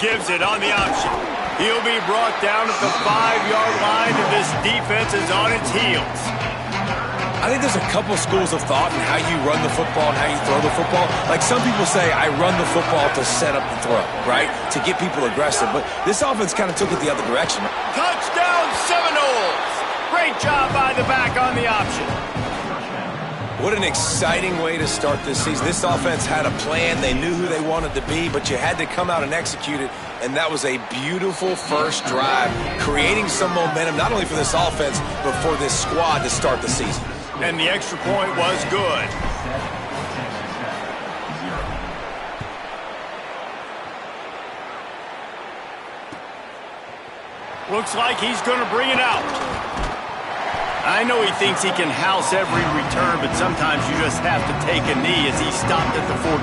gives it on the option. He'll be brought down at the 5-yard line, and this defense is on its heels. I think there's a couple schools of thought in how you run the football and how you throw the football. Like some people say, I run the football to set up the throw, right? To get people aggressive. But this offense kind of took it the other direction. Touchdown Seminoles! Great job by the back on the option. What an exciting way to start this season. This offense had a plan. They knew who they wanted to be, but you had to come out and execute it. And that was a beautiful first drive, creating some momentum, not only for this offense, but for this squad to start the season. And the extra point was good. Looks like he's going to bring it out. I know he thinks he can house every return, but sometimes you just have to take a knee as he stopped at the 14.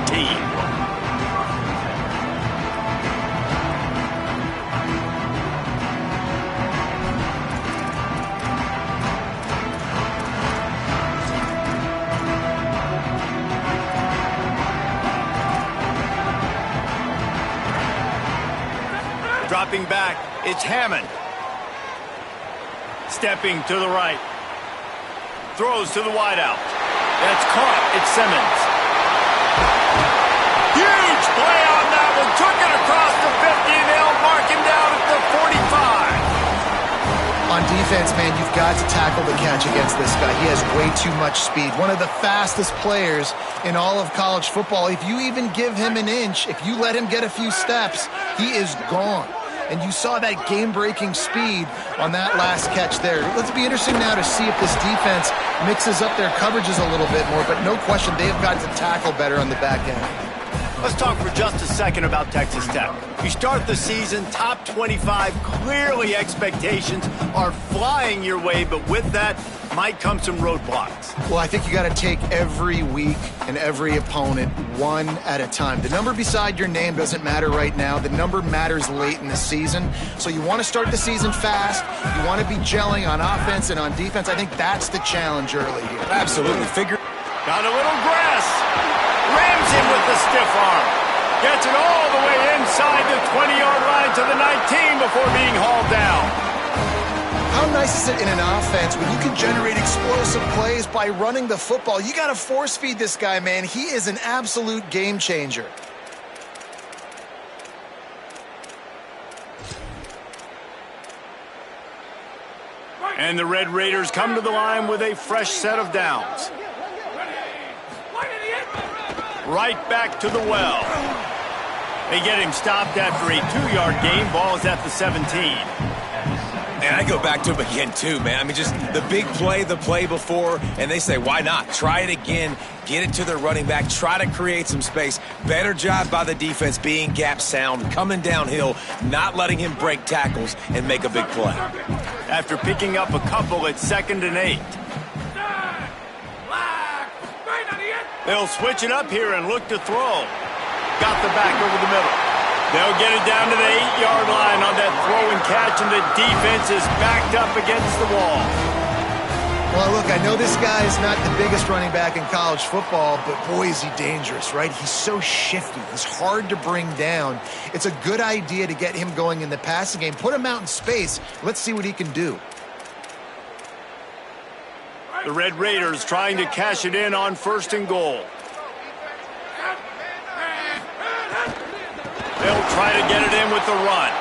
Dropping back, it's Hammond. Stepping to the right. Throws to the wideout. That's caught. It's Simmons. Huge play on that one. Took it across the 50, and they'll mark him down at the 45. On defense, man, you've got to tackle the catch against this guy. He has way too much speed. One of the fastest players in all of college football. If you even give him an inch, if you let him get a few steps, he is gone. And you saw that game-breaking speed on that last catch there. Let's be interesting now to see if this defense mixes up their coverages a little bit more, but no question they've got to tackle better on the back end. Let's talk for just a second about Texas Tech. You start the season top 25. Clearly expectations are flying your way, but with that might come some roadblocks. Well, I think you got to take every week and every opponent one at a time. The number beside your name doesn't matter right now. The number matters late in the season. So you want to start the season fast. You want to be gelling on offense and on defense. I think that's the challenge early here. Absolutely. Got a little grass. Rams him with the stiff arm. Gets it all the way inside the 20-yard line to the 19 before being hauled down. How nice is it in an offense when you can generate explosive plays by running the football? You got to force feed this guy, man. He is an absolute game changer. And the Red Raiders come to the line with a fresh set of downs. Right back to the well. They get him stopped after a 2-yard gain. Ball is at the 17. And I go back to him again, too, man. I mean, just the big play, the play before, and they say, why not? Try it again, get it to the running back, try to create some space. Better job by the defense being gap sound, coming downhill, not letting him break tackles and make a big play. After picking up a couple at 2nd and 8. They'll switch it up here and look to throw. Got the back over the middle. They'll get it down to the 8-yard line on that throw and catch, and the defense is backed up against the wall. Well, look, I know this guy is not the biggest running back in college football, but boy, is he dangerous, right? He's so shifty. He's hard to bring down. It's a good idea to get him going in the passing game. Put him out in space. Let's see what he can do. The Red Raiders trying to cash it in on 1st and goal. They'll try to get it in with the run.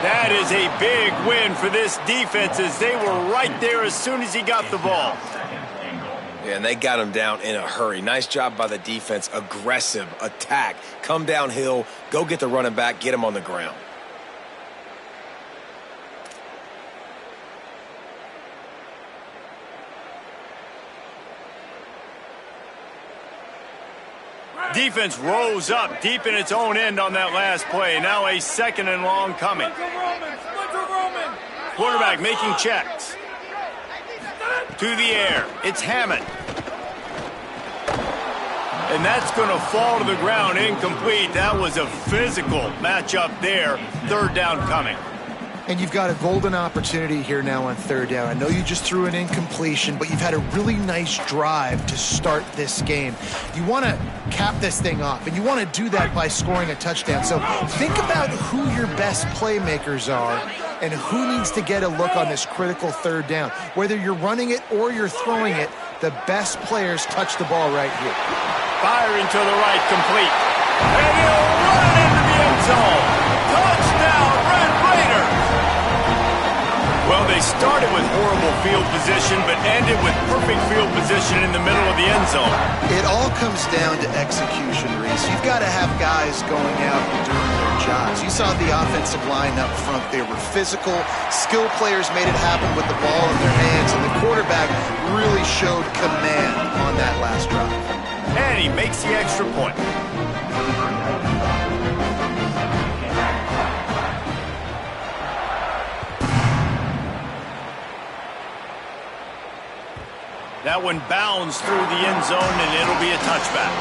That is a big win for this defense as they were right there as soon as he got the ball. Yeah, and they got him down in a hurry. Nice job by the defense. Aggressive, attack, come downhill, go get the running back, get him on the ground. Defense rose up deep in its own end on that last play. Now a 2nd and long coming. Quarterback making checks. To the air. It's Hammond. And that's going to fall to the ground incomplete. That was a physical matchup there. 3rd down coming. And you've got a golden opportunity here now on third down. I know you just threw an incompletion, but you've had a really nice drive to start this game. You want to cap this thing off, and you want to do that by scoring a touchdown. So think about who your best playmakers are and who needs to get a look on this critical third down. Whether you're running it or you're throwing it, the best players touch the ball right here. Firing to the right, complete. And he'll run it into the end zone. Touchdown, Red Raiders! Well, they started with horrible field position, but ended with perfect field position in the middle of the end zone. It all comes down to execution, Reese. You've got to have guys going out and doing their jobs. You saw the offensive line up front. They were physical. Skilled players made it happen with the ball in their hands, and the quarterback really showed command on that last drive. And he makes the extra point. That one bounds through the end zone, and it'll be a touchback.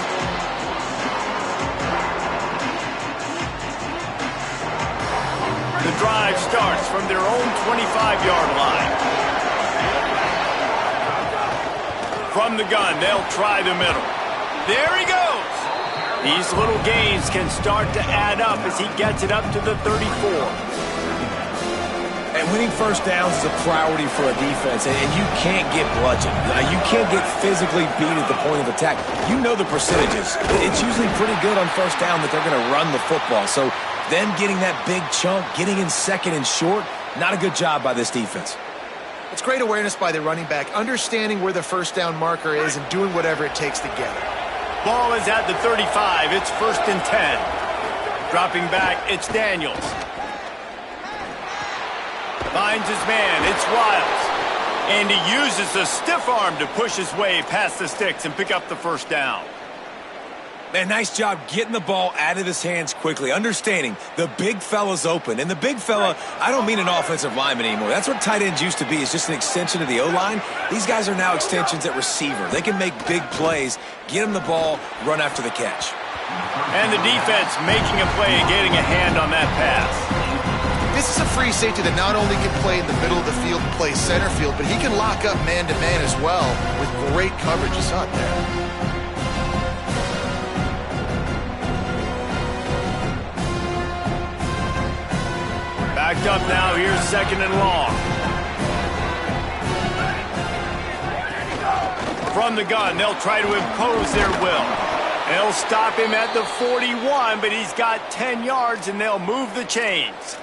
The drive starts from their own 25-yard line. From the gun, they'll try the middle. There he goes. These little gains can start to add up as he gets it up to the 34. And winning first downs is a priority for a defense, and you can't get bludgeoned. You can't get physically beat at the point of attack. You know the percentages. It's usually pretty good on first down that they're going to run the football. So them getting that big chunk, getting in second and short, not a good job by this defense. It's great awareness by the running back, understanding where the first down marker is and doing whatever it takes to get it. Ball is at the 35. It's 1st and 10. Dropping back, it's Daniels. Finds his man, it's Wiles. And he uses a stiff arm to push his way past the sticks and pick up the first down. Man, nice job getting the ball out of his hands quickly, understanding the big fella's open. And the big fella, I don't mean an offensive lineman anymore. That's what tight ends used to be, is just an extension of the O-line. These guys are now extensions at receiver. They can make big plays, get him the ball, run after the catch. And the defense making a play and getting a hand on that pass. This is a free safety that not only can play in the middle of the field and play center field, but he can lock up man-to-man as well with great coverage. You saw it there. Backed up now, here's 2nd and long. From the gun, they'll try to impose their will. They'll stop him at the 41, but he's got 10 yards, and they'll move the chains.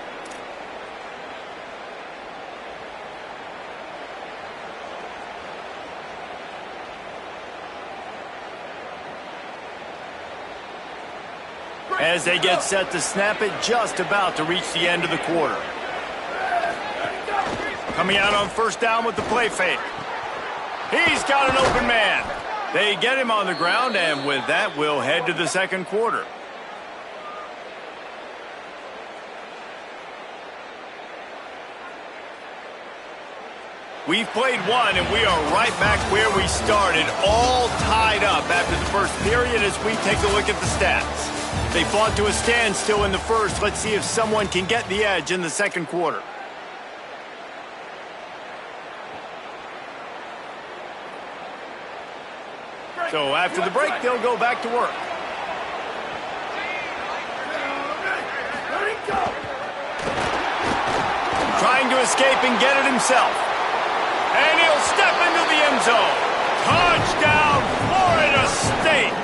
As they get set to snap it, just about to reach the end of the quarter. Coming out on first down with the play fake. He's got an open man. They get him on the ground, and with that, we'll head to the second quarter. We've played one, and we are right back where we started, all tied up after the first period as we take a look at the stats. They fought to a standstill in the first. Let's see if someone can get the edge in the second quarter. So after the break, they'll go back to work. Trying to escape and get it himself. And he'll step into the end zone. Touchdown, Florida State.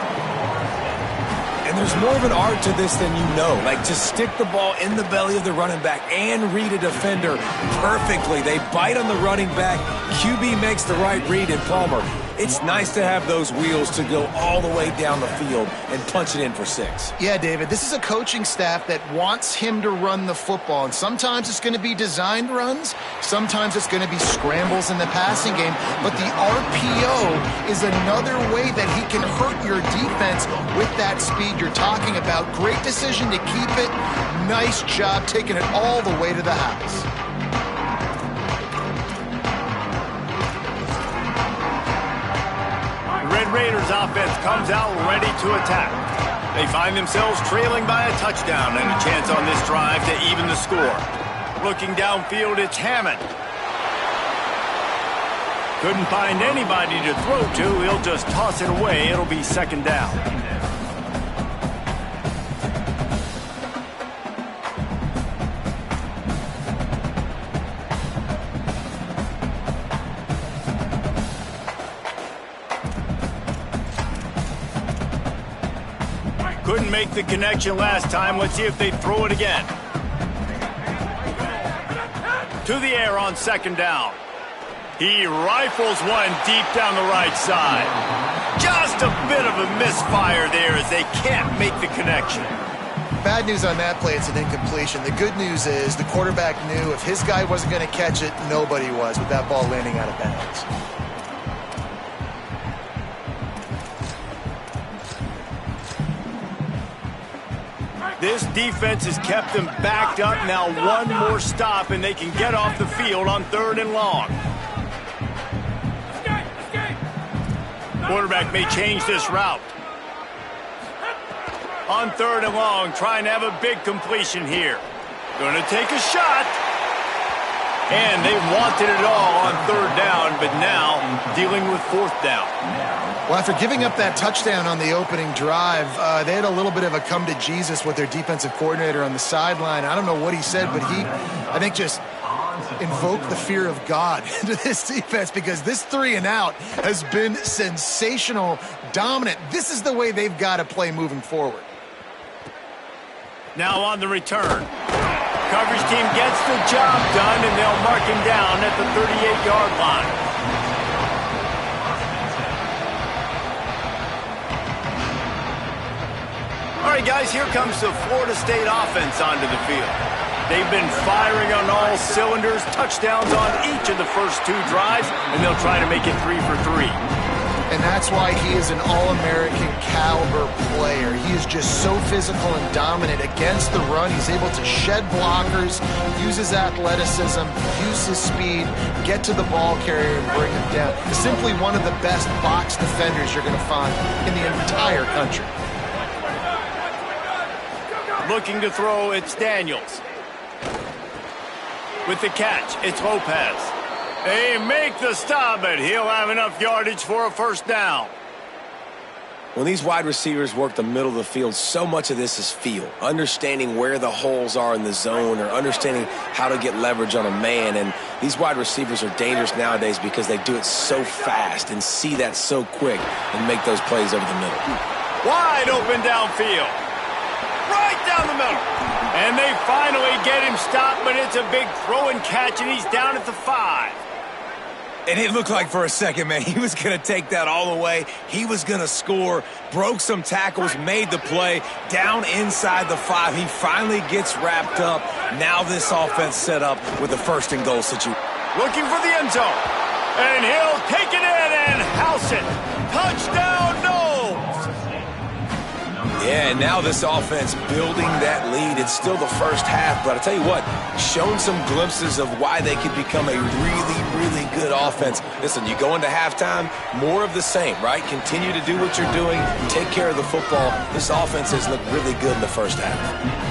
And there's more of an art to this than you know. Like, just stick the ball in the belly of the running back and read a defender perfectly. They bite on the running back. QB makes the right read in Palmer. It's nice to have those wheels to go all the way down the field and punch it in for 6. Yeah, David, this is a coaching staff that wants him to run the football. And sometimes it's going to be designed runs. Sometimes it's going to be scrambles in the passing game. But the RPO is another way that he can hurt your defense with that speed you're talking about. Great decision to keep it. Nice job taking it all the way to the house. Red Raiders offense comes out ready to attack. They find themselves trailing by a touchdown and a chance on this drive to even the score. Looking downfield, it's Hammond. Couldn't find anybody to throw to. He'll just toss it away. It'll be second down. Couldn't make the connection last time. Let's see if they throw it again. To the air on second down. He rifles one deep down the right side. Just a bit of a misfire there as they can't make the connection. Bad news on that play, it's an incompletion. The good news is the quarterback knew if his guy wasn't going to catch it, nobody was with that ball landing out of bounds. This defense has kept them backed up. Now one more stop and they can get off the field on 3rd and long. Quarterback may change this route. On 3rd and long, trying to have a big completion here. Going to take a shot. And they wanted it all on 3rd down, but now dealing with 4th down. Well, after giving up that touchdown on the opening drive, they had a little bit of a come to Jesus with their defensive coordinator on the sideline. I don't know what he said, but he, I think, just invoked the fear of God into this defense because this 3 and out has been sensational, dominant. This is the way they've got to play moving forward. Now on the return. Coverage team gets the job done, and they'll mark him down at the 38-yard line. All right, guys, here comes the Florida State offense onto the field. They've been firing on all cylinders, touchdowns on each of the first 2 drives, and they'll try to make it 3 for 3. And that's why he is an All-American caliber player. He is just so physical and dominant against the run. He's able to shed blockers, use his athleticism, use his speed, get to the ball carrier and bring him down. He's simply one of the best box defenders you're going to find in the entire country. Looking to throw, it's Daniels. With the catch, it's Lopez. They make the stop, but he'll have enough yardage for a first down. When these wide receivers work the middle of the field, so much of this is feel. Understanding where the holes are in the zone or understanding how to get leverage on a man. And these wide receivers are dangerous nowadays because they do it so fast and see that so quick and make those plays over the middle. Wide open downfield. Right down the middle. And they finally get him stopped, but it's a big throw and catch, and he's down at the 5. And it looked like for a second, man, he was going to take that all the way. He was going to score, broke some tackles, made the play, down inside the 5. He finally gets wrapped up. Now this offense set up with a 1st and goal situation. Looking for the end zone. And he'll take it in and house it. Touchdown, Knowles. Yeah, and now this offense building that lead. It's still the first half, but I tell you what, shown some glimpses of why they could become a really, really good offense. Listen, you go into halftime, more of the same, right? Continue to do what you're doing, take care of the football. This offense has looked really good in the first half.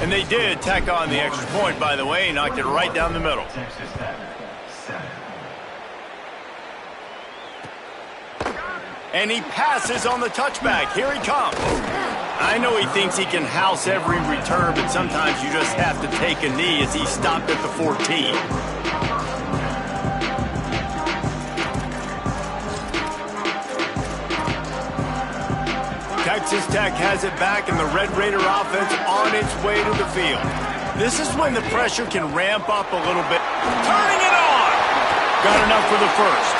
And they did tack on the extra point, by the way, knocked it right down the middle. And he passes on the touchback. Here he comes. I know he thinks he can house every return, but sometimes you just have to take a knee as he stopped at the 14. Texas Tech has it back, and the Red Raider offense on its way to the field. This is when the pressure can ramp up a little bit. Turning it on! Got enough for the first.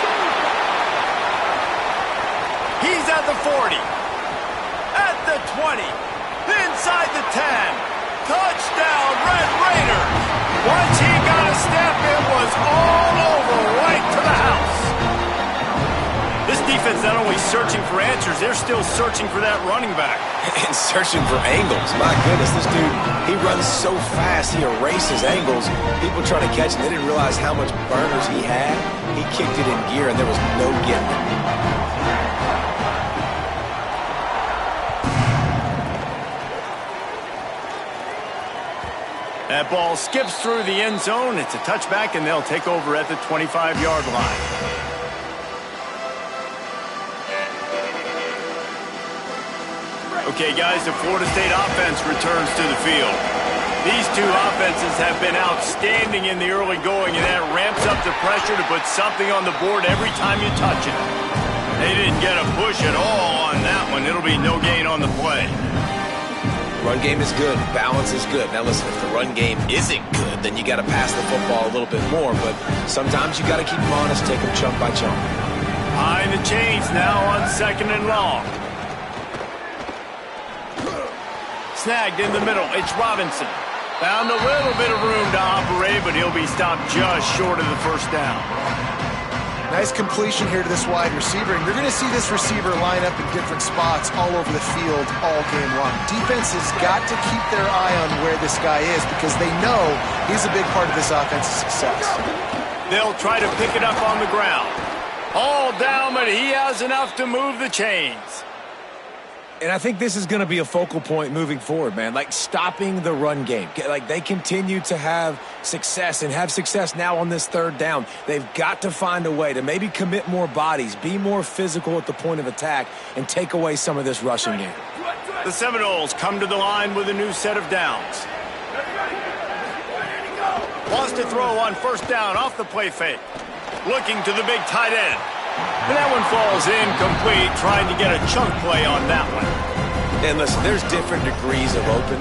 He's at the 40. At the 20. Inside the 10. Touchdown, Red Raiders. Once he got a step, it was all over right to the house. This defense not only searching for answers, they're still searching for that running back. And searching for angles. My goodness, this dude, he runs so fast, he erases angles. People trying to catch him, they didn't realize how much burners he had. He kicked it in gear, and there was no getting it. That ball skips through the end zone. It's a touchback, and they'll take over at the 25-yard line. Okay, guys, the Florida State offense returns to the field. These two offenses have been outstanding in the early going, and that ramps up the pressure to put something on the board every time you touch it. They didn't get a push at all on that one. It'll be no gain on the play. Run game is good. Balance is good. Now listen, if the run game isn't good, then you got to pass the football a little bit more. But sometimes you got to keep them honest, take them chunk by chunk. Behind the chains now on 2nd and long. Snagged in the middle. It's Robinson. Found a little bit of room to operate, but he'll be stopped just short of the first down. Nice completion here to this wide receiver, and you're going to see this receiver line up in different spots all over the field all game long. Defense has got to keep their eye on where this guy is because they know he's a big part of this offense's success. They'll try to pick it up on the ground. All down, but he has enough to move the chains. And I think this is going to be a focal point moving forward, man. Like, stopping the run game. Like, they continue to have success and have success now on this 3rd down. They've got to find a way to maybe commit more bodies, be more physical at the point of attack, and take away some of this rushing game. The Seminoles come to the line with a new set of downs. Wants to throw on 1st down off the play fake. Looking to the big tight end. And that one falls incomplete, trying to get a chunk play on that one. And listen, there's different degrees of open,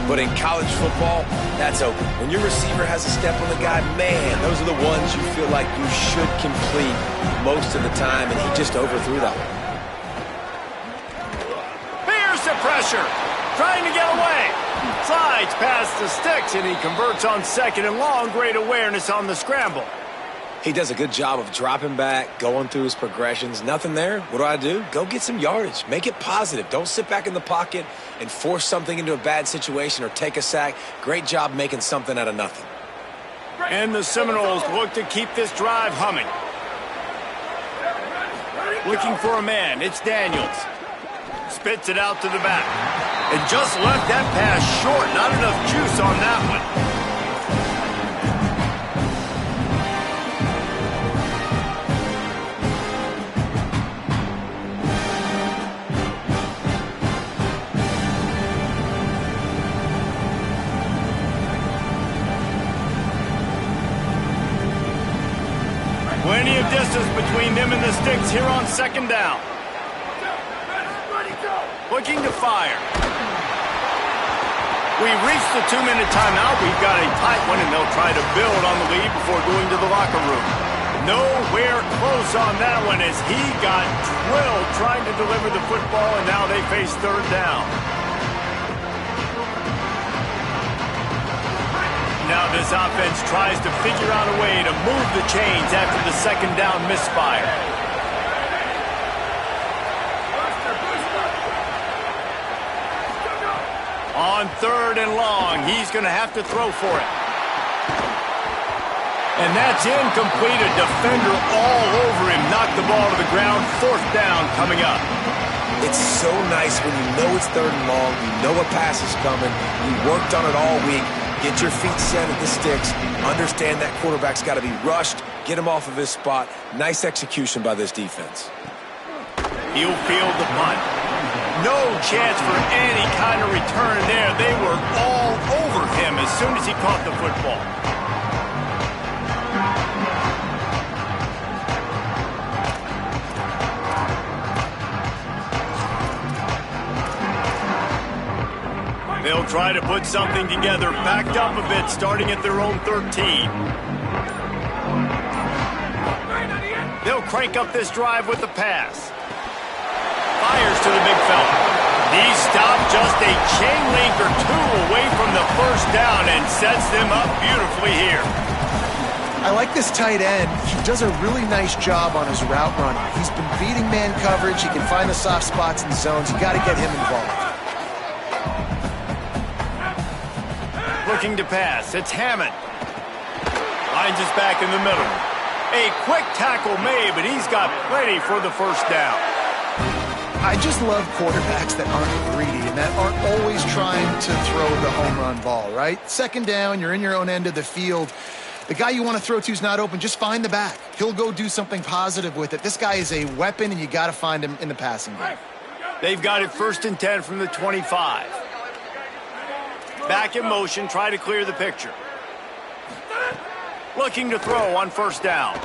but in college football, that's open. When your receiver has a step on the guy, man, those are the ones you feel like you should complete most of the time, and he just overthrew that one. Bears the pressure, trying to get away. Slides past the sticks, and he converts on 2nd and long. Great awareness on the scramble. He does a good job of dropping back, going through his progressions. Nothing there. What do? Go get some yardage. Make it positive. Don't sit back in the pocket and force something into a bad situation or take a sack. Great job making something out of nothing. And the Seminoles look to keep this drive humming. Looking for a man. It's Daniels. Spits it out to the back. And just left that pass short. Not enough juice on that one. Plenty of distance between them and the sticks here on 2nd down. Looking to fire. We reached the 2-minute timeout. We've got a tight one, and they'll try to build on the lead before going to the locker room. Nowhere close on that one as he got drilled trying to deliver the football, and now they face 3rd down. Now this offense tries to figure out a way to move the chains after the 2nd down misfire. On 3rd and long, he's going to have to throw for it. And that's incomplete. A defender all over him. Knocked the ball to the ground. 4th down coming up. It's so nice when you know it's 3rd and long. You know a pass is coming. You worked on it all week. Get your feet set at the sticks. Understand that quarterback's got to be rushed. Get him off of his spot. Nice execution by this defense. He'll field the punt. No chance for any kind of return there. They were all over him as soon as he caught the football. They'll try to put something together, backed up a bit, starting at their own 13. They'll crank up this drive with the pass. Fires to the big fella. He stopped just a chain link or two away from the 1st down and sets them up beautifully here. I like this tight end. He does a really nice job on his route running. He's been beating man coverage. He can find the soft spots in the zones. You got to get him involved. Looking to pass. It's Hammond. Finds his back in the middle. A quick tackle made, but he's got plenty for the 1st down. I just love quarterbacks that aren't greedy and that aren't always trying to throw the home run ball, right? Second down, you're in your own end of the field. The guy you want to throw to is not open. Just find the back. He'll go do something positive with it. This guy is a weapon, and you got to find him in the passing game. They've got it 1st and 10 from the 25. Back in motion, try to clear the picture. Looking to throw on 1st down.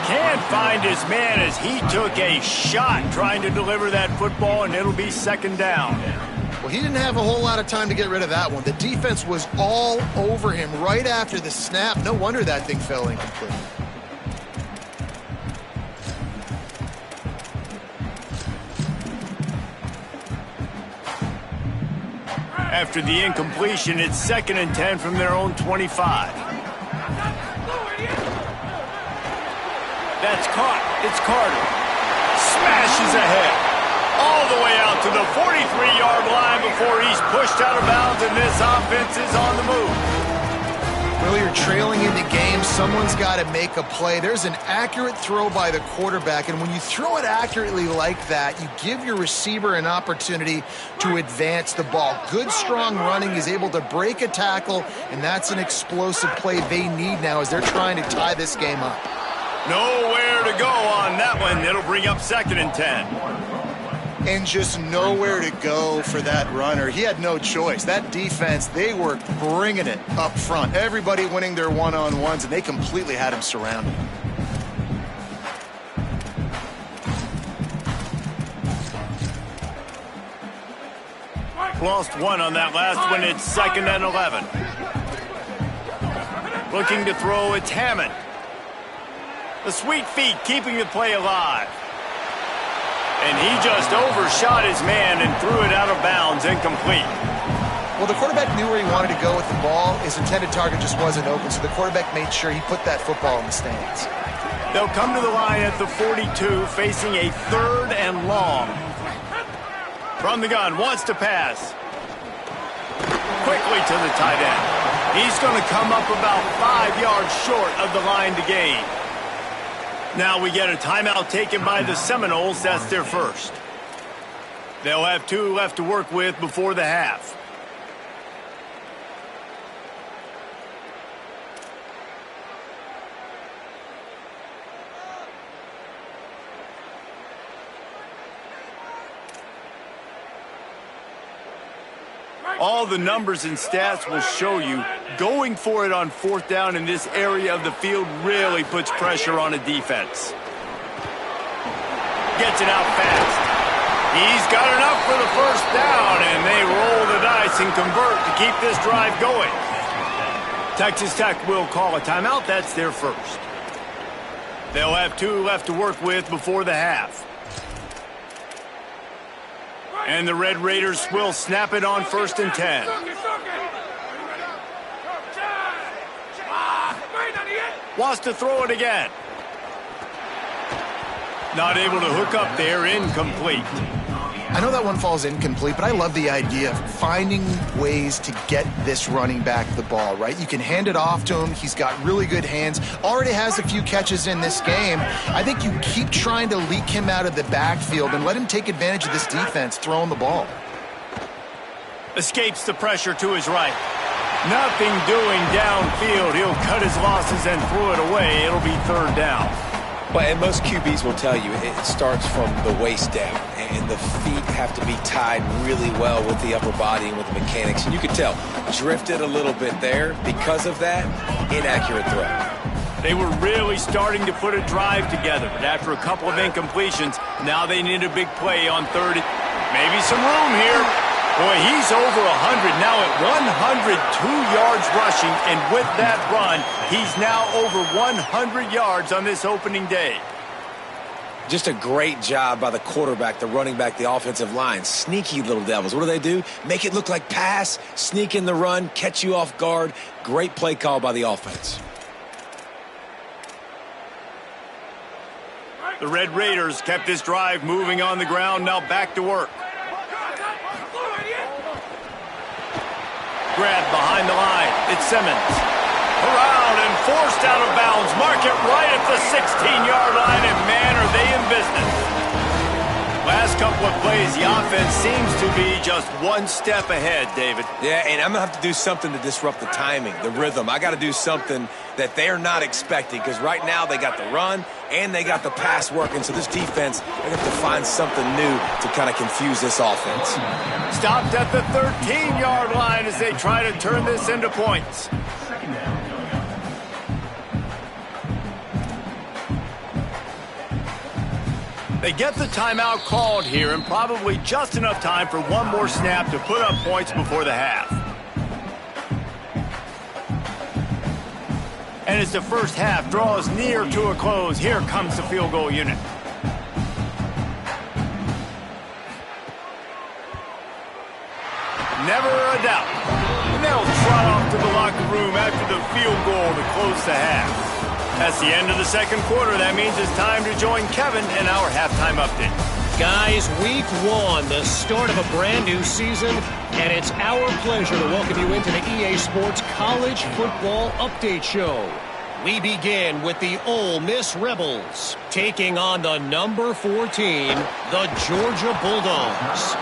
Can't find his man as he took a shot trying to deliver that football, and it'll be 2nd down. Well, he didn't have a whole lot of time to get rid of that one. The defense was all over him right after the snap. No wonder that thing fell incomplete. After the incompletion, it's 2nd and 10 from their own 25. That's caught. It's Carter. Smashes ahead. All the way out to the 43-yard line before he's pushed out of bounds, and this offense is on the move. Well, you're trailing in the game. Someone's got to make a play. There's an accurate throw by the quarterback, and when you throw it accurately like that, you give your receiver an opportunity to advance the ball. Good, strong running. He's able to break a tackle, and that's an explosive play they need now as they're trying to tie this game up. Nowhere to go on that one. It'll bring up 2nd and 10. And just nowhere to go for that runner. He had no choice. That defense, they were bringing it up front. Everybody winning their one-on-ones, and they completely had him surrounded. Lost one on that last one. It's 2nd and 11. Looking to throw, it's Hammond. The sweet feet keeping the play alive. And he just overshot his man and threw it out of bounds, incomplete. Well, the quarterback knew where he wanted to go with the ball. His intended target just wasn't open, so the quarterback made sure he put that football in the stands. They'll come to the line at the 42, facing a 3rd and long. From the gun, wants to pass. Quickly to the tight end. He's going to come up about 5 yards short of the line to gain. Now we get a timeout taken by the Seminoles. That's their first. They'll have 2 left to work with before the half. All the numbers and stats will show you going for it on 4th down in this area of the field really puts pressure on a defense. Gets it out fast. He's got enough for the 1st down, and they roll the dice and convert to keep this drive going. Texas Tech will call a timeout. That's their first. They'll have 2 left to work with before the half. And the Red Raiders will snap it on 1st and 10. Wants to throw it again. Not able to hook up there, incomplete. I know that one falls incomplete, but I love the idea of finding ways to get this running back the ball, right? You can hand it off to him. He's got really good hands. Already has a few catches in this game. I think you keep trying to leak him out of the backfield and let him take advantage of this defense throwing the ball. Escapes the pressure to his right. Nothing doing downfield. He'll cut his losses and throw it away. It'll be 3rd down. Well, and most QBs will tell you it starts from the waist down, and the feet have to be tied really well with the upper body and with the mechanics. And you can tell, drifted a little bit there. Because of that, inaccurate throw. They were really starting to put a drive together, but after a couple of incompletions, now they need a big play on 3rd. Maybe some room here. Boy, he's over 100 now at 102 yards rushing, and with that run, he's now over 100 yards on this opening day. Just a great job by the quarterback, the running back, the offensive line. Sneaky little devils. What do? Make it look like pass, sneak in the run, catch you off guard. Great play call by the offense. The Red Raiders kept this drive moving on the ground, now back to work. Grab behind the line. It's Simmons. Around and forced out of bounds. Mark it right at the 16-yard line, and man, are they in business. Last couple of plays, the offense seems to be just one step ahead, David. Yeah, and I'm going to have to do something to disrupt the timing, the rhythm. I got to do something that they're not expecting, because right now they got the run and they got the pass working. So this defense, they're going to have to find something new to kind of confuse this offense. Stopped at the 13-yard line as they try to turn this into points. They get the timeout called here, and probably just enough time for one more snap to put up points before the half. And as the first half draws near to a close, here comes the field goal unit. Never a doubt. And they'll trot off to the locker room after the field goal to close the half. That's the end of the second quarter. That means it's time to join Kevin in our halftime update. Guys, week one, the start of a brand new season, and it's our pleasure to welcome you into the EA Sports College Football Update Show. We begin with the Ole Miss Rebels taking on the number 14, the Georgia Bulldogs.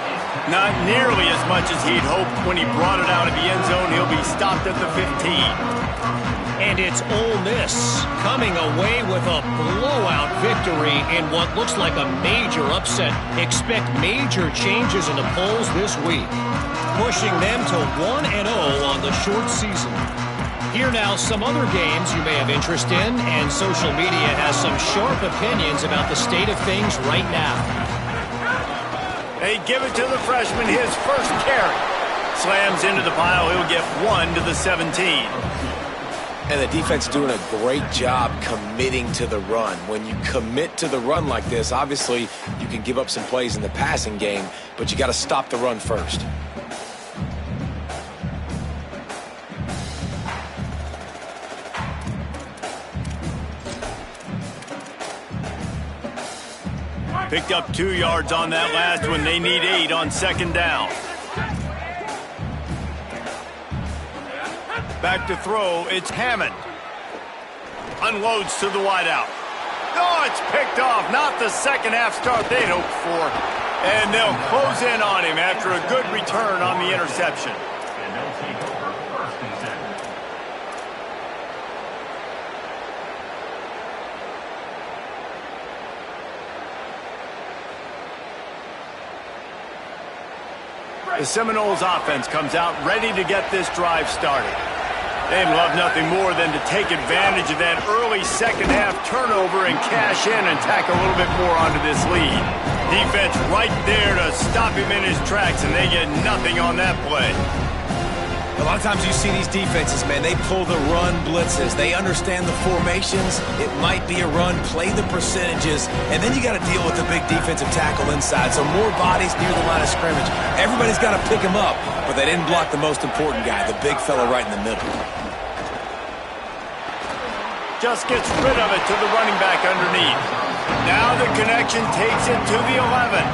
Not nearly as much as he'd hoped when he brought it out of the end zone. He'll be stopped at the 15. And it's Ole Miss coming away with a blowout victory in what looks like a major upset. Expect major changes in the polls this week, pushing them to 1-0 on the short season. Here now some other games you may have interest in, and social media has some sharp opinions about the state of things right now. They give it to the freshman, his first carry. Slams into the pile, he'll get 1 to the 17. And the defense doing a great job committing to the run. When you commit to the run like this, obviously you can give up some plays in the passing game, but you got to stop the run first. Picked up 2 yards on that last one. They need 8 on second down. Back to throw, it's Hammond. Unloads to the wideout. Oh, it's picked off. Not the second half start they'd hoped for. And they'll close in on him after a good return on the interception. The Seminoles offense comes out ready to get this drive started. They'd love nothing more than to take advantage of that early second half turnover and cash in and tack a little bit more onto this lead. Defense right there to stop him in his tracks, and they get nothing on that play. A lot of times you see these defenses, man, they pull the run blitzes. They understand the formations. It might be a run, play the percentages, and then you got to deal with the big defensive tackle inside. So more bodies near the line of scrimmage. Everybody's got to pick him up, but they didn't block the most important guy, the big fella right in the middle. Just gets rid of it to the running back underneath. Now the connection takes it to the 11.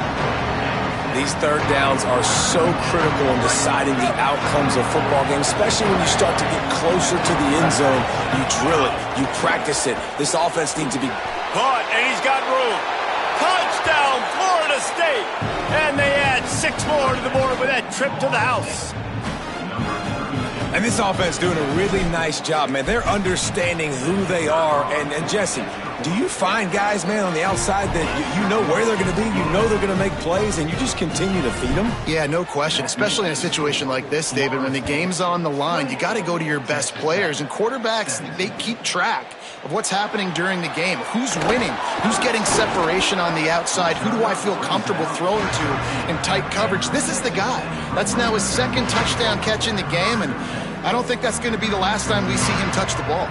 These third downs are so critical in deciding the outcomes of football games, especially when you start to get closer to the end zone. You drill it, you practice it. This offense needs to be caught, and he's got room. Touchdown, Florida State! And they add 6 more to the board with that trip to the house. And this offense doing a really nice job, man. They're understanding who they are. And Jesse, do you find guys, man, on the outside that you know where they're going to be, you know they're going to make plays, and you just continue to feed them? Yeah, no question, especially in a situation like this, David, when the game's on the line. You got to go to your best players, and quarterbacks, they keep track of what's happening during the game. Who's winning? Who's getting separation on the outside? Who do I feel comfortable throwing to in tight coverage? This is the guy. That's now his second touchdown catch in the game, and I don't think that's going to be the last time we see him touch the ball.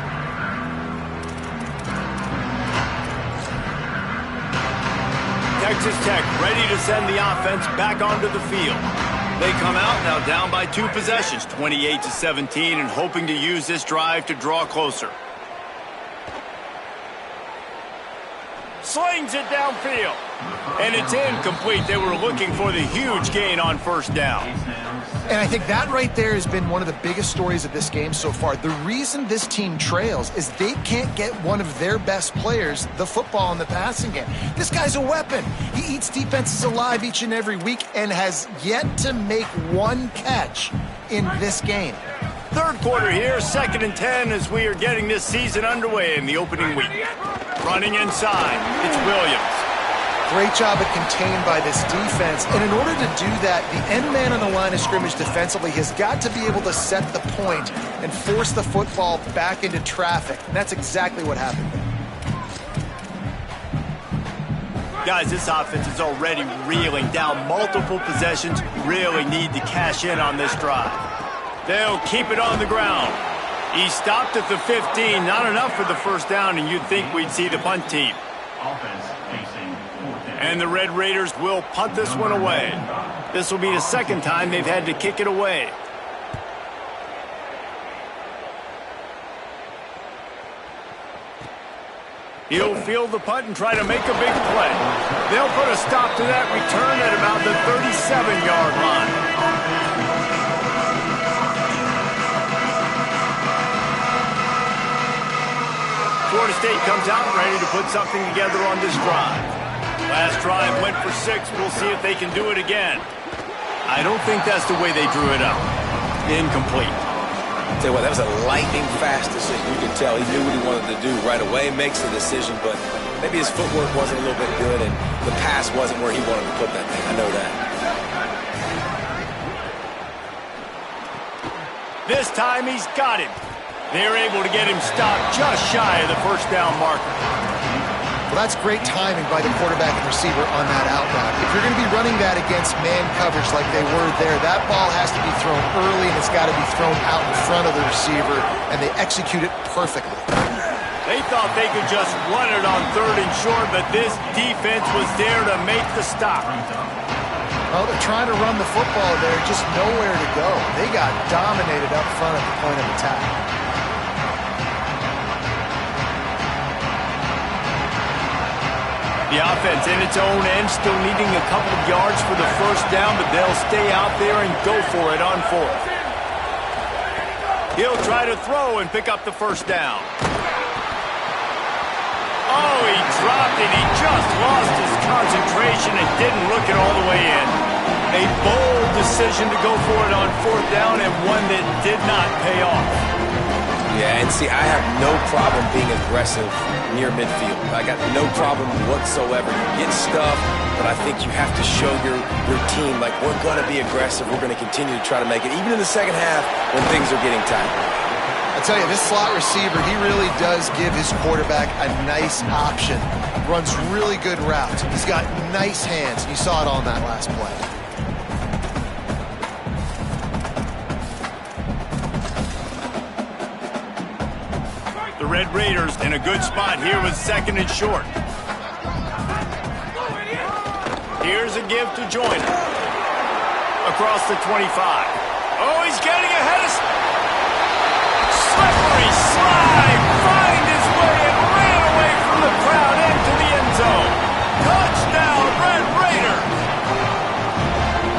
Texas Tech ready to send the offense back onto the field. They come out now down by 2 possessions, 28-17, and hoping to use this drive to draw closer. Slings it downfield. And it's incomplete. They were looking for the huge gain on first down. And I think that right there has been one of the biggest stories of this game so far. The reason this team trails is they can't get one of their best players the football in the passing game. This guy's a weapon. He eats defenses alive each and every week and has yet to make one catch in this game. Third quarter here, 2nd and 10 as we are getting this season underway in the opening week. Running inside, it's Williams. Great job at contained by this defense. And in order to do that, the end man on the line of scrimmage defensively has got to be able to set the point and force the football back into traffic. And that's exactly what happened. Guys, this offense is already reeling down multiple possessions. Really need to cash in on this drive. They'll keep it on the ground. He stopped at the 15. Not enough for the first down, and you'd think we'd see the punt team. And the Red Raiders will punt this one away. This will be the second time they've had to kick it away. He'll field the punt and try to make a big play. They'll put a stop to that return at about the 37-yard line. Florida State comes out ready to put something together on this drive. Last drive went for 6. We'll see if they can do it again. I don't think that's the way they drew it up. Incomplete. Tell you what, that was a lightning-fast decision. You could tell he knew what he wanted to do right away, makes the decision, but maybe his footwork wasn't a little bit good, and the pass wasn't where he wanted to put that thing. I know that. This time he's got him. They're able to get him stopped just shy of the first down marker. Well, that's great timing by the quarterback and receiver on that out route. If you're going to be running that against man coverage like they were there, that ball has to be thrown early and it's got to be thrown out in front of the receiver, and they execute it perfectly. They thought they could just run it on 3rd and short, but this defense was there to make the stop. Well, they're trying to run the football there, just nowhere to go. They got dominated up front at the point of attack. The offense in its own end, still needing a couple of yards for the first down, but they'll stay out there and go for it on 4th. He'll try to throw and pick up the first down. Oh, he dropped it. He just lost his concentration and didn't look it all the way in. A bold decision to go for it on 4th down, and one that did not pay off. Yeah, and see, I have no problem being aggressive near midfield. I got no problem whatsoever. You get stuff, but I think you have to show your team, like, we're going to be aggressive. We're going to continue to try to make it, even in the second half when things are getting tight. I tell you, this slot receiver, he really does give his quarterback a nice option. Runs really good routes. He's got nice hands, and you saw it on that last play. The Red Raiders in a good spot here with 2nd and short. Here's a give to Joyner. Across the 25. Oh, he's getting ahead of... Slippery slide. Find his way and ran away from the crowd into the end zone. Touchdown, Red Raiders.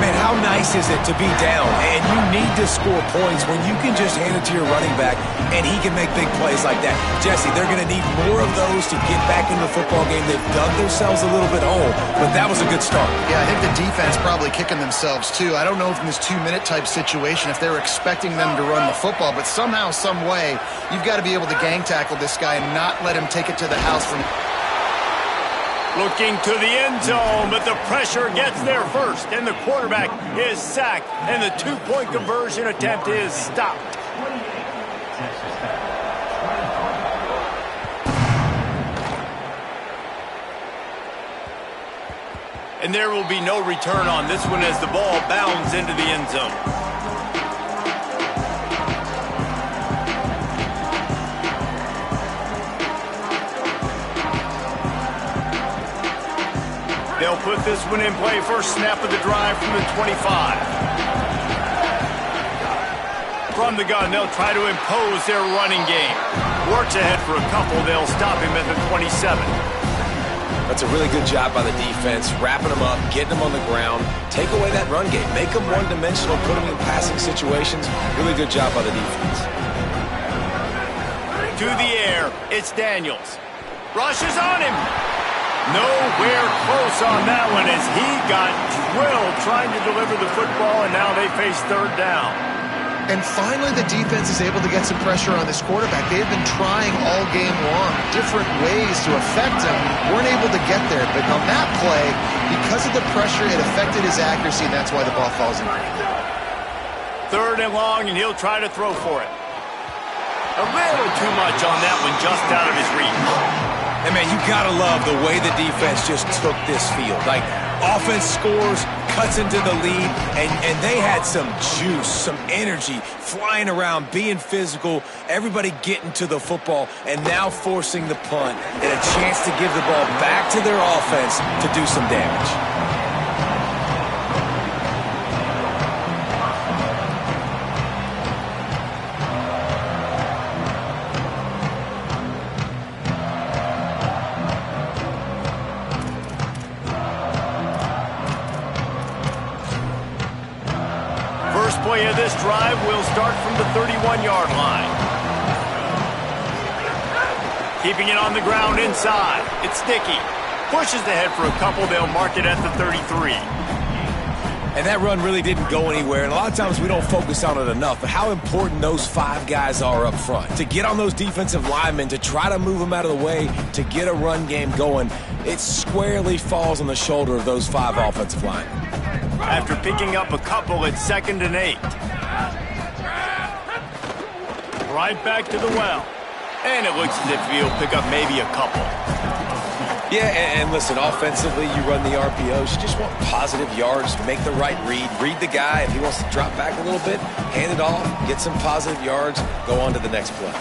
Man, how nice is it to be down and you need to score points when you can just hand it to your running back and he can make big plays like that? Jesse, they're going to need more of those to get back into the football game. They've dug themselves a little bit home, but that was a good start. Yeah, I think the defense probably kicking themselves too. I don't know if in this 2-minute type situation if they were expecting them to run the football, but somehow, some way, you've got to be able to gang tackle this guy and not let him take it to the house from... Looking to the end zone, but the pressure gets there first, and the quarterback is sacked, and the 2-point conversion attempt is stopped. And there will be no return on this one as the ball bounds into the end zone. They'll put this one in play. First snap of the drive from the 25. From the gun, they'll try to impose their running game. Works ahead for a couple. They'll stop him at the 27. That's a really good job by the defense, wrapping them up, getting them on the ground, take away that run game, make them one-dimensional, put them in passing situations. Really good job by the defense. To the air, it's Daniels. Rushes on him. Nowhere close on that one as he got drilled trying to deliver the football, and now they face third down. And finally, the defense is able to get some pressure on this quarterback. They've been trying all game long different ways to affect him. Weren't able to get there. But on that play, because of the pressure, it affected his accuracy, and that's why the ball falls in. Third and long, and he'll try to throw for it. A little too much on that one, just out of his reach. And, man, you got to love the way the defense just took this field. Like, offense scores, cuts into the lead, and they had some juice, some energy, flying around, being physical, everybody getting to the football, and now forcing the punt and a chance to give the ball back to their offense to do some damage. Play of this drive will start from the 31-yard line. Keeping it on the ground inside. It's Sticky. Pushes ahead for a couple. They'll mark it at the 33. And that run really didn't go anywhere. And a lot of times we don't focus on it enough. But how important those 5 guys are up front. To get on those defensive linemen, to try to move them out of the way, to get a run game going, it squarely falls on the shoulder of those 5 offensive linemen. After picking up a couple, it's 2nd and 8. Right back to the well. And it looks as if he'll pick up maybe a couple. Yeah, and listen, offensively, you run the RPOs. You just want positive yards, make the right read the guy. If he wants to drop back a little bit, hand it off, get some positive yards, go on to the next play.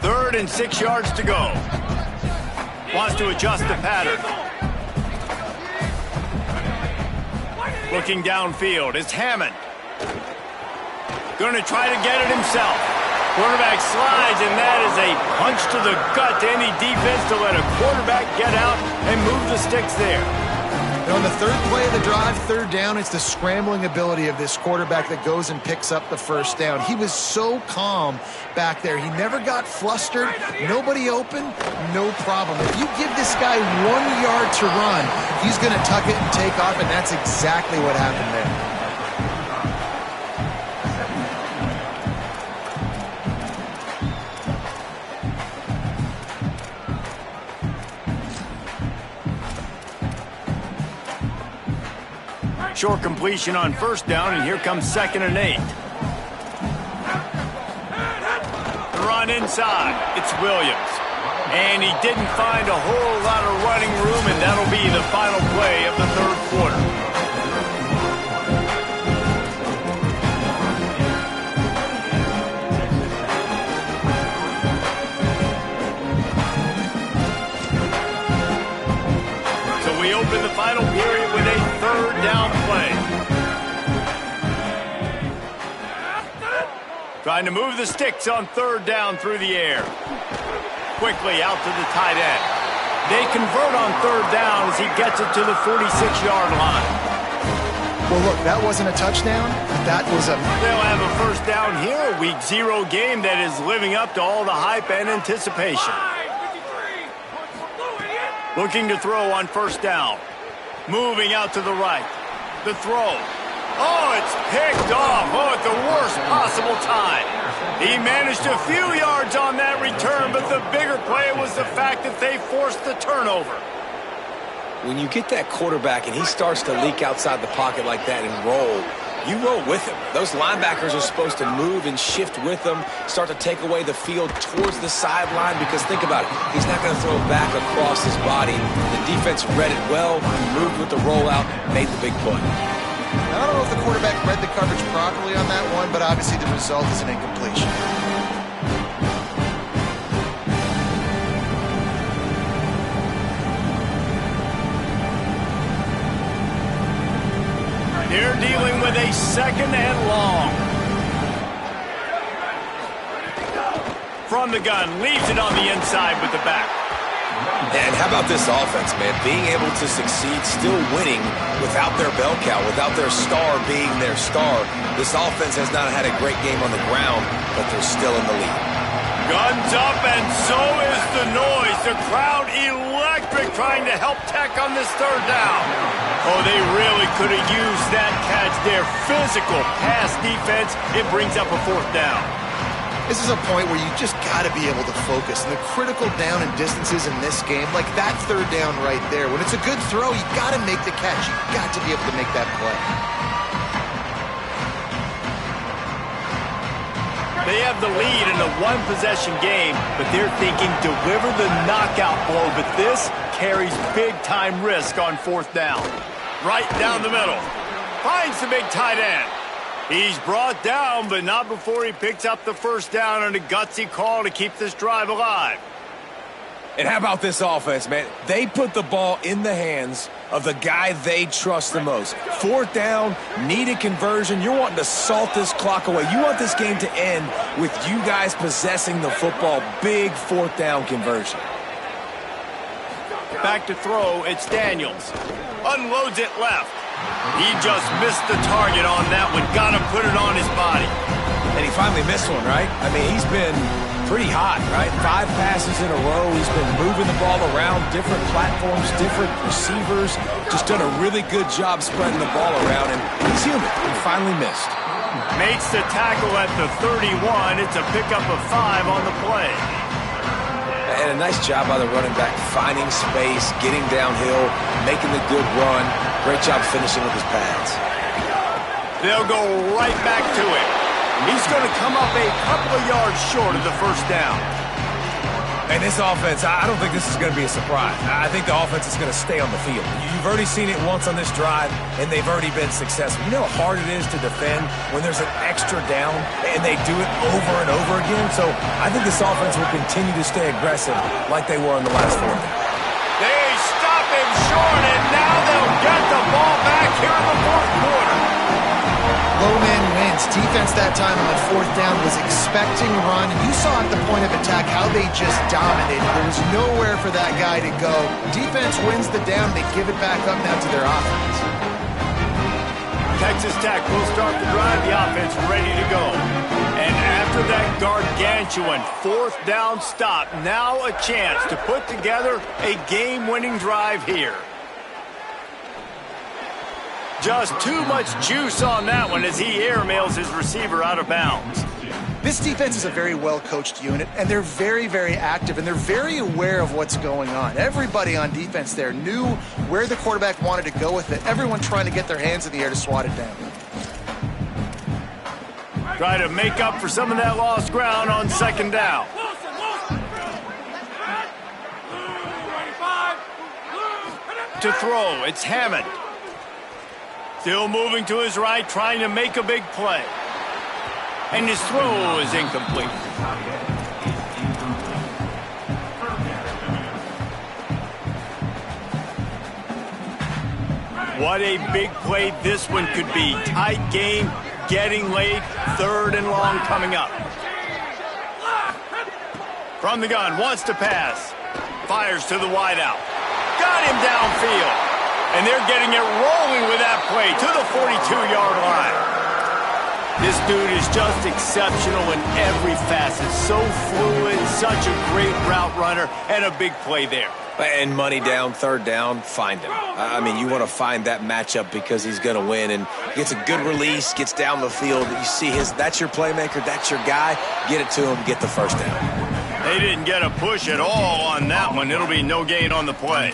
Third and 6 yards to go. Wants to adjust the pattern. Looking downfield, it's Hammond. Going to try to get it himself. Quarterback slides, and that is a punch to the gut to any defense to let a quarterback get out and move the sticks there. And on the third play of the drive, third down, it's the scrambling ability of this quarterback that goes and picks up the first down. He was so calm back there. He never got flustered. Nobody open, no problem. If you give this guy 1 yard to run, he's going to tuck it and take off, and that's exactly what happened there. Short completion on first down, and here comes 2nd and 8. The run inside. It's Williams. And he didn't find a whole lot of running room, and that'll be the final play of the third quarter. So we open the final period with a third down play. Trying to move the sticks on third down through the air. Quickly out to the tight end. They convert on third down as he gets it to the 46-yard line. Well, look, that wasn't a touchdown. That was a... They'll have a first down here, a Week 0 game that is living up to all the hype and anticipation. Looking to throw on first down. Moving out to the right. The throw. Oh, it's picked off. Oh, at the worst possible time. He managed a few yards on that return, but the bigger play was the fact that they forced the turnover. When you get that quarterback and he starts to leak outside the pocket like that and roll, you roll with him. Those linebackers are supposed to move and shift with him, start to take away the field towards the sideline, because think about it. He's not going to throw back across his body. The defense read it well, moved with the rollout, made the big play. I don't know if the quarterback read the coverage properly on that one, but obviously the result is an incompletion. They're dealing with a 2nd and long. From the gun, leaves it on the inside with the back. And how about this offense, man? Being able to succeed, still winning without their bell cow, without their star being their star. This offense has not had a great game on the ground, but they're still in the lead. Guns up, and so is the noise. The crowd electric trying to help Tech on this third down. Oh, they really could have used that catch there. Physical pass defense. It brings up a fourth down. This is a point where you just got to be able to focus. And the critical down and distances in this game, like that third down right there, when it's a good throw, you got to make the catch. You got to be able to make that play. They have the lead in a one-possession game, but they're thinking deliver the knockout blow. But this carries big-time risk on fourth down. Right down the middle. Finds the big tight end. He's brought down, but not before he picks up the first down on a gutsy call to keep this drive alive. And how about this offense, man? They put the ball in the hands of the guy they trust the most. Fourth down, needed conversion. You're wanting to salt this clock away. You want this game to end with you guys possessing the football. Big fourth down conversion. Back to throw, it's Daniels. Unloads it left. He just missed the target on that one. Got to put it on his body. And he finally missed one, right? I mean, he's been pretty hot, right? 5 passes in a row. He's been moving the ball around, different platforms, different receivers. Just done a really good job spreading the ball around, and he's human. He finally missed. Makes the tackle at the 31. It's a pickup of 5 on the play. And a nice job by the running back, finding space, getting downhill, making the good run. Great job finishing with his pads. They'll go right back to it. He's going to come up a couple of yards short of the first down. And this offense, I don't think this is going to be a surprise. I think the offense is going to stay on the field. You've already seen it once on this drive, and they've already been successful. You know how hard it is to defend when there's an extra down, and they do it over and over again? So I think this offense will continue to stay aggressive like they were in the last 4 down. They stop him short, and now they'll get the ball back here in the fourth quarter. Low man wins. Defense that time on the fourth down was expecting run. And you saw at the point of attack how they just dominated. There was nowhere for that guy to go. Defense wins the down. They give it back up now to their offense. Texas Tech will start the drive. The offense ready to go. And after that gargantuan fourth down stop, now a chance to put together a game-winning drive here. Just too much juice on that one as he airmails his receiver out of bounds. This defense is a very well-coached unit, and they're very, very active, and they're very aware of what's going on. Everybody on defense there knew where the quarterback wanted to go with it. Everyone trying to get their hands in the air to swat it down. Try to make up for some of that lost ground on second down. To throw, it's Hammond. Still moving to his right, trying to make a big play. And his throw is incomplete. What a big play this one could be. Tight game, getting late, third and long coming up. From the gun, wants to pass. Fires to the wideout. Got him downfield. And they're getting it rolling with that play to the 42-yard line. This dude is just exceptional in every facet. So fluid, such a great route runner, and a big play there. And money down, third down, find him. I mean, you want to find that matchup because he's going to win. And gets a good release, gets down the field. You see that's your playmaker, that's your guy. Get it to him, get the first down. They didn't get a push at all on that one. It'll be no gain on the play.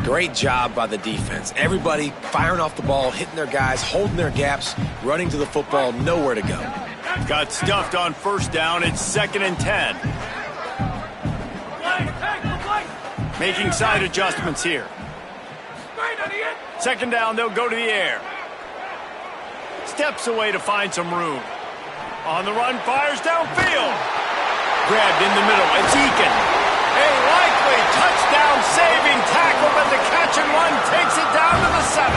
Great job by the defense. Everybody firing off the ball, hitting their guys, holding their gaps, running to the football, nowhere to go. Got stuffed on first down. It's 2nd and 10. Making side adjustments here. Second down, they'll go to the air. Steps away to find some room. On the run, fires downfield. Grabbed in the middle. It's Eakin. A likely touchdown-saving tackle, but the catch and run takes it down to the 7.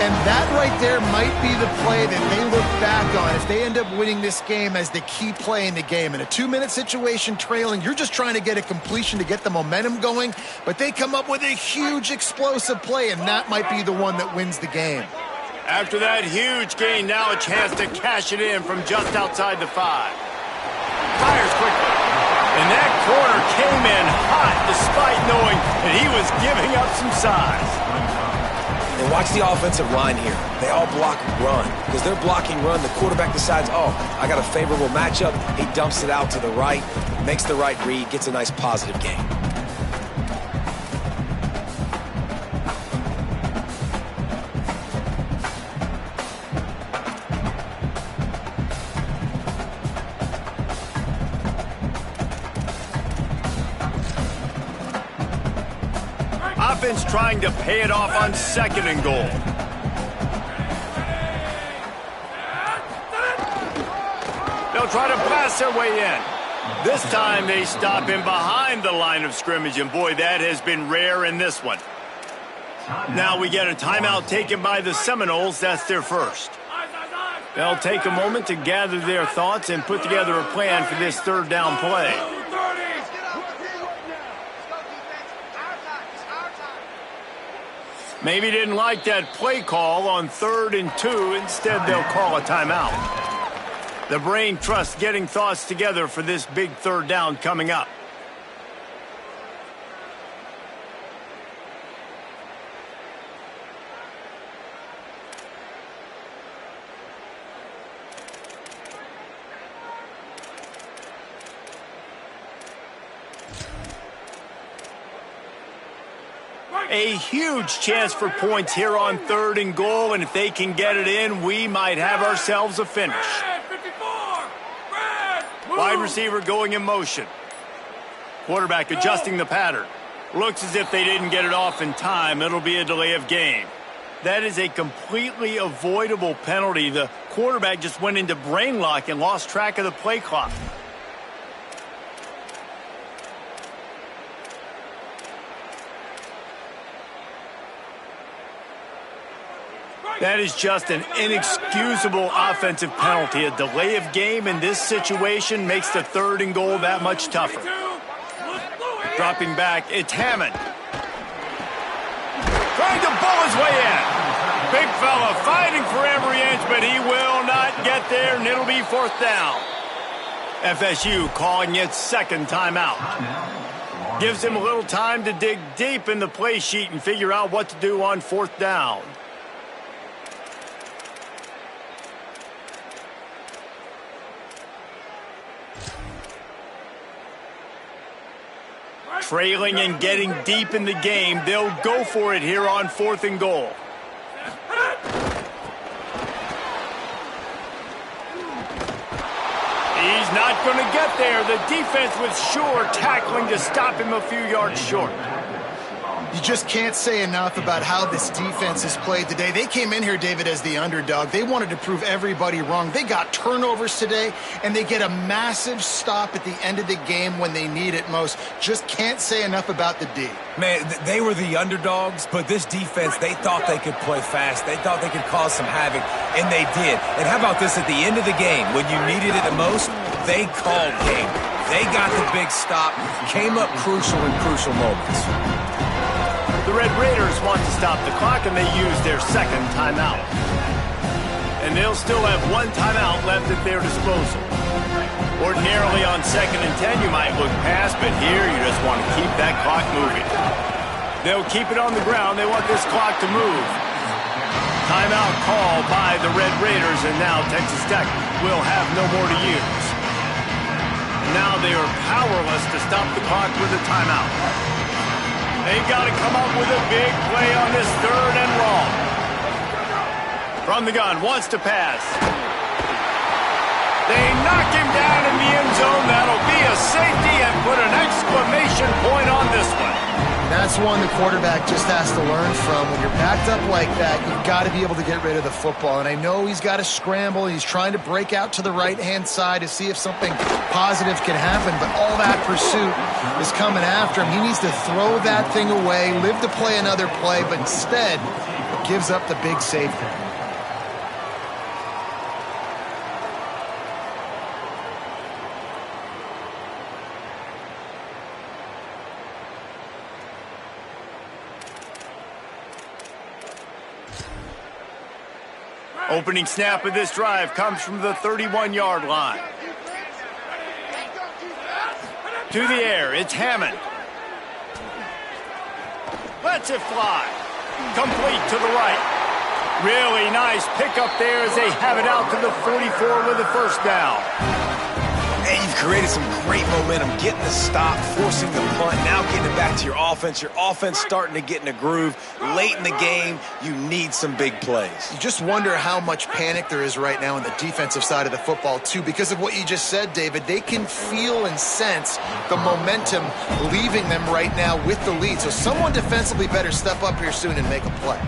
And that right there might be the play that they look back on if they end up winning this game as the key play in the game. In a 2-minute situation trailing, you're just trying to get a completion to get the momentum going, but they come up with a huge explosive play, and that might be the one that wins the game. After that huge gain, now a chance to cash it in from just outside the 5. Fires quickly. And that corner came in hot despite knowing that he was giving up some size. And watch the offensive line here. They all block run. Because they're blocking run, the quarterback decides, oh, I got a favorable matchup. He dumps it out to the right, makes the right read, gets a nice positive gain. Offense trying to pay it off on 2nd and goal. They'll try to blast their way in. This time they stop him behind the line of scrimmage, and boy, that has been rare in this one. Now we get a timeout taken by the Seminoles. That's their first. They'll take a moment to gather their thoughts and put together a plan for this 3rd down play. Maybe didn't like that play call on 3rd and 2. Instead, they'll call a timeout. The brain trusts getting thoughts together for this big 3rd down coming up. A huge chance for points here on 3rd and goal, and if they can get it in, we might have ourselves a finish. Wide receiver going in motion. Quarterback adjusting the pattern. Looks as if they didn't get it off in time. It'll be a delay of game. That is a completely avoidable penalty. The quarterback just went into brain lock and lost track of the play clock. That is just an inexcusable offensive penalty. A delay of game in this situation makes the 3rd and goal that much tougher. Dropping back, it's Hammond. Trying to bull his way in. Big fella fighting for every inch, but he will not get there, and it'll be 4th down. FSU calling its 2nd timeout. Gives him a little time to dig deep in the play sheet and figure out what to do on 4th down. Trailing and getting deep in the game, they'll go for it here on 4th and goal. He's not going to get there. The defense was sure tackling to stop him a few yards short. You just can't say enough about how this defense has played today. They came in here, David, as the underdog. They wanted to prove everybody wrong. They got turnovers today, and they get a massive stop at the end of the game when they need it most. Just can't say enough about the D. Man, they were the underdogs, but this defense, they thought they could play fast. They thought they could cause some havoc, and they did. And how about this at the end of the game? When you needed it the most, they called game. They got the big stop, came up crucial in crucial moments. The Red Raiders want to stop the clock, and they use their 2nd timeout. And they'll still have 1 timeout left at their disposal. Ordinarily on 2nd and 10, you might look past, but here you just want to keep that clock moving. They'll keep it on the ground. They want this clock to move. Timeout call by the Red Raiders, and now Texas Tech will have no more to use. Now they are powerless to stop the clock with a timeout. They've got to come up with a big play on this 3rd and long. From the gun, wants to pass. They knock him down in the end zone. That'll be a safety and put an exclamation point on this one. That's one the quarterback just has to learn from. When you're backed up like that, you've got to be able to get rid of the football. And I know he's got to scramble. He's trying to break out to the right-hand side to see if something positive can happen. But all that pursuit is coming after him. He needs to throw that thing away, live to play another play. But instead, gives up the big safety. Opening snap of this drive comes from the 31-yard line. To the air, it's Hammond. Lets it fly. Complete to the right. Really nice pickup there as they have it out to the 44 with a first down. And you've created some great momentum, getting the stop, forcing the punt, now getting it back to your offense. Your offense starting to get in a groove. Late in the game, you need some big plays. You just wonder how much panic there is right now on the defensive side of the football, too. Because of what you just said, David, they can feel and sense the momentum leaving them right now with the lead. So someone defensively better step up here soon and make a play.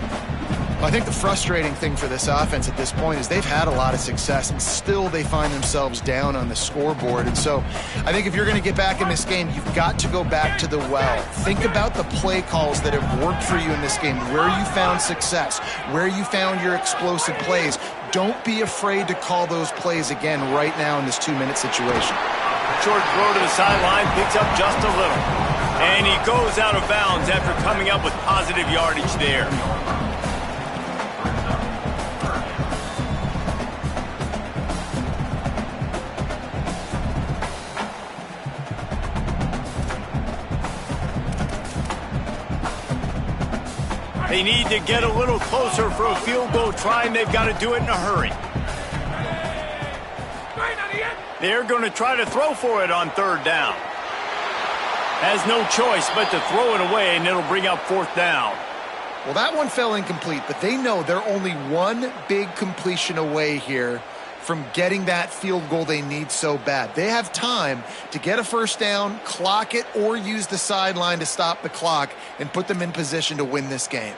I think the frustrating thing for this offense at this point is they've had a lot of success, and still they find themselves down on the scoreboard. And so I think if you're going to get back in this game, you've got to go back to the well. Think about the play calls that have worked for you in this game, where you found success, where you found your explosive plays. Don't be afraid to call those plays again right now in this 2-minute situation. Short throw to the sideline, picks up just a little. And he goes out of bounds after coming up with positive yardage there. They need to get a little closer for a field goal try, and they've got to do it in a hurry. They're going to try to throw for it on third down. Has no choice but to throw it away, and it'll bring up fourth down. Well, that one fell incomplete, but they know they're only one big completion away here from getting that field goal they need so bad. They have time to get a first down, clock it, or use the sideline to stop the clock and put them in position to win this game.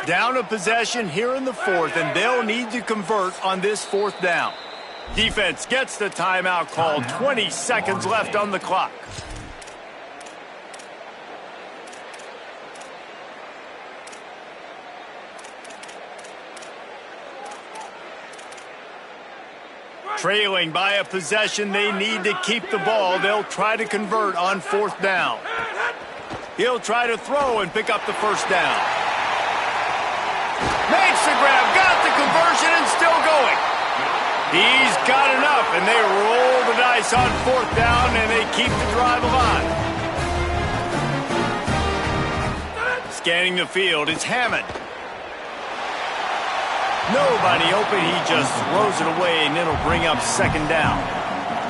Down a possession here in the fourth, and they'll need to convert on this fourth down. Defense gets the timeout called. 20 seconds left on the clock. Trailing by a possession, they need to keep the ball. They'll try to convert on fourth down. He'll try to throw and pick up the first down. Makes the grab, got the conversion, and still going. He's got enough, and they roll the dice on fourth down, and they keep the drive alive. Scanning the field, it's Hammond. Nobody open, he just throws it away, and it'll bring up second down.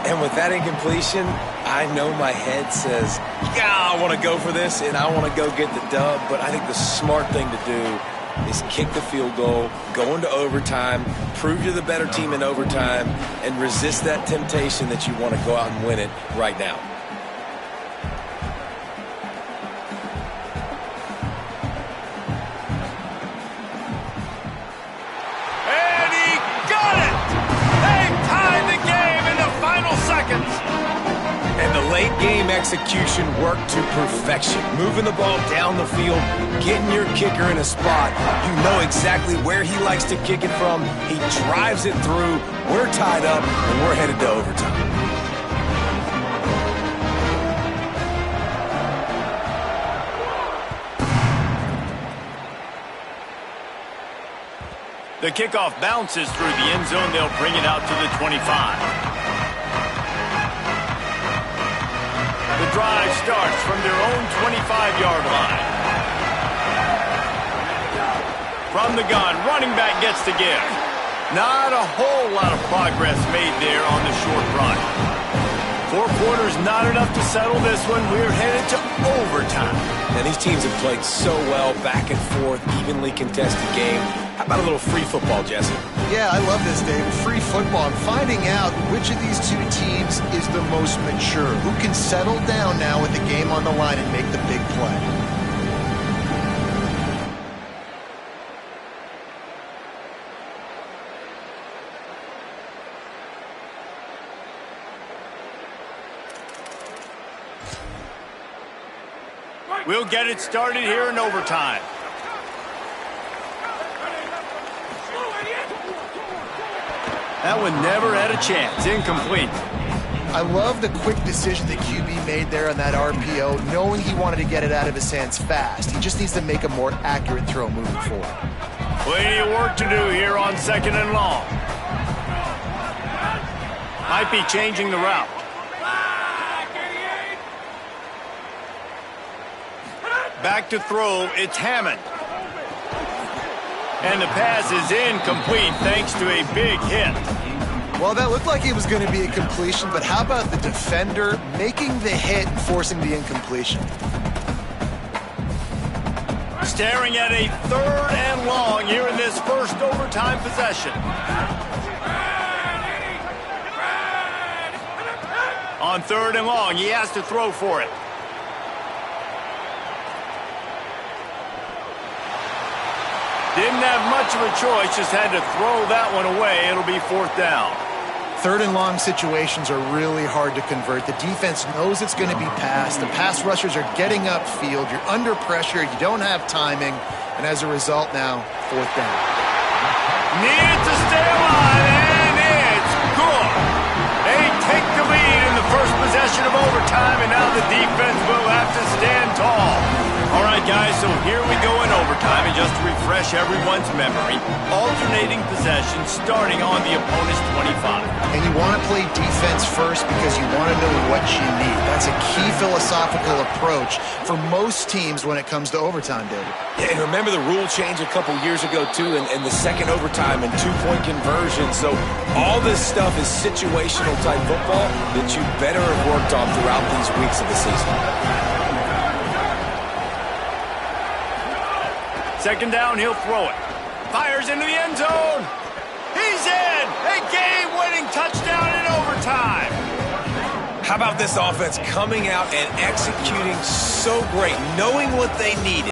And with that incompletion, I know my head says, yeah, I want to go for this, and I want to go get the dub, but I think the smart thing to do is kick the field goal, go into overtime, prove you're the better team in overtime, and resist that temptation that you want to go out and win it right now. And he got it! They tied the game in the final seconds. And the late game execution worked to perfection. Moving the ball down the field, getting your kicker in a spot. You know exactly where he likes to kick it from. He drives it through. We're tied up, and we're headed to overtime. The kickoff bounces through the end zone. They'll bring it out to the 25. The drive starts from their own 25-yard line. From the gun, running back gets the give. Not a whole lot of progress made there on the short run. 4 quarters, not enough to settle this one. We're headed to overtime. And these teams have played so well, back and forth, evenly contested game. How about a little free football, Jesse? Yeah, I love this, David. Free football. I'm finding out which of these two teams is the most mature, who can settle down now with the game on the line and make the big play. We'll get it started here in overtime. That one never had a chance. Incomplete. I love the quick decision the QB made there on that RPO, knowing he wanted to get it out of his hands fast. He just needs to make a more accurate throw moving forward. Plenty of work to do here on 2nd and long. Might be changing the route. Back to throw, it's Hammond. And the pass is incomplete thanks to a big hit. Well, that looked like it was going to be a completion, but how about the defender making the hit and forcing the incompletion? Staring at a 3rd and long here in this first overtime possession. On 3rd and long, he has to throw for it. Didn't have much of a choice, just had to throw that one away. It'll be 4th down. 3rd and long situations are really hard to convert. The defense knows it's going to be passed. The pass rushers are getting upfield. You're under pressure. You don't have timing. And as a result now, 4th down. Needed to stay alive, and it's good. They take the lead in the first possession of overtime, and now the defense will have to stand tall. All right, guys, so here we go in overtime, and just to refresh everyone's memory, alternating possessions starting on the opponent's 25. And you want to play defense first because you want to know what you need. That's a key philosophical approach for most teams when it comes to overtime, David. Yeah, and remember the rule change a couple years ago, too, and the second overtime and 2-point conversion. So all this stuff is situational type football that you better have worked on throughout these weeks of the season. 2nd down, he'll throw it. Fires into the end zone. He's in! A game-winning touchdown in overtime. How about this offense coming out and executing so great, knowing what they needed?